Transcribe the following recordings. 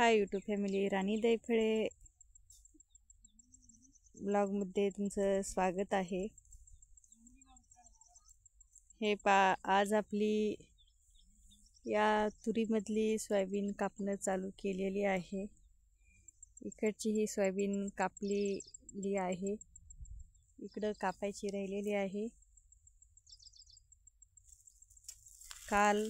Hi YouTube family, राणी दैफळे ब्लॉगमध्ये तुमचं स्वागत आहे। हे आज आपली या तुरीमधली सोयाबीन कापणं चालू केलेली आहे। इकडची ही सोयाबीन कापलेली आहे, इकडं कापायची राहिलेली आहे। काल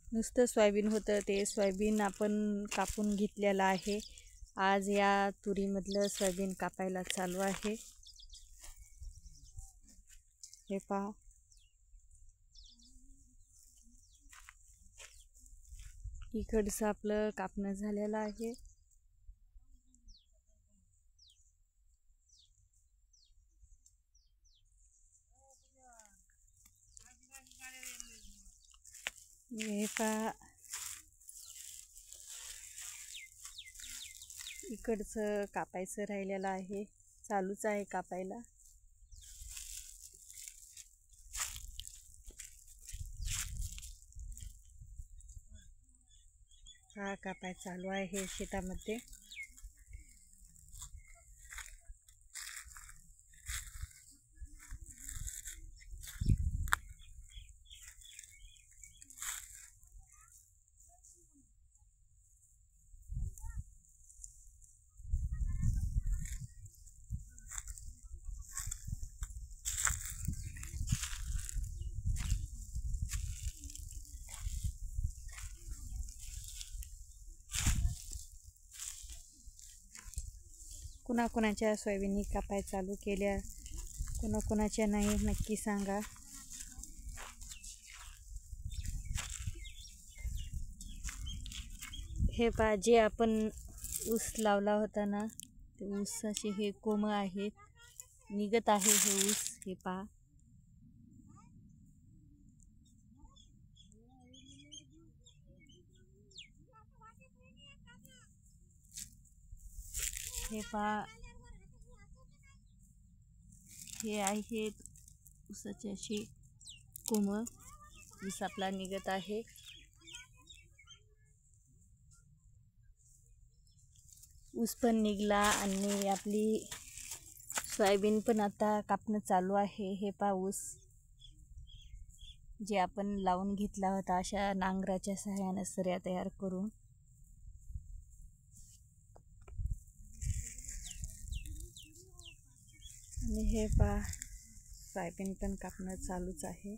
नुसतं सोयाबीन होतं, ते सोयाबीन आपण कापून घेतलेलं आहे। आज या तुरीमधलं सोयाबीन कापायला चालू आहे। हे पहा, इकडचं आपलं कापणं झालेलं आहे। हे पहा, इकडचं कापायचं राहिलेलं आहे, चालूच आहे कापायला। हा कापाय चालू आहे शेतामध्ये। कुणाकुणाच्या सोयाबीनी कापाय चालू केल्या, कुणाकुणाच्या नाही नक्की सांगा। हे पहा, जे आपण ऊस लावला होता ना, ते ऊसाचे हे कोंब आहेत, निघत आहे हे ऊस। हे पहा, हे पहा, हे आहेत ऊसाचे असे कोंब, ऊस आपला निघत आहे। ऊस पण निघला आणि आपली सोयाबीन पण आता कापणं चालू आहे। हे पहा, ऊस जे आपण लावून घेतला होता अशा नांगराच्या सहाय्याने सऱ्या तयार करून, आणि हे पहा, सोयाबीन पण कापणं चालूच आहे।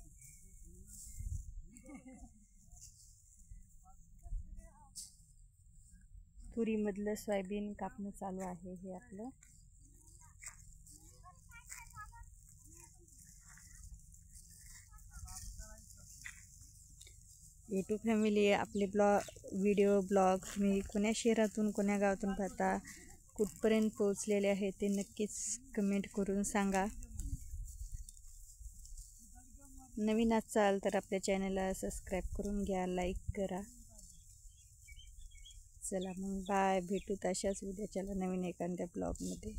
तुरीमधलं सोयाबीन कापणं चालू आहे हे आपलं। यूट्यूब फॅमिली, आपले व्हिडिओ ब्लॉग तुम्ही कोण्या शहरातून कोण्या गावातून पाहता, कुठपर्यंत पोहोचलेले आहे ते नक्कीच कमेंट करून सांगा। नवीन असाल तर आपल्या चॅनलला सबस्क्राईब करून घ्या, लाईक करा। चला मग बाय, भेटू तशाच उद्याच्याला नवीन एखाद्या ब्लॉगमध्ये।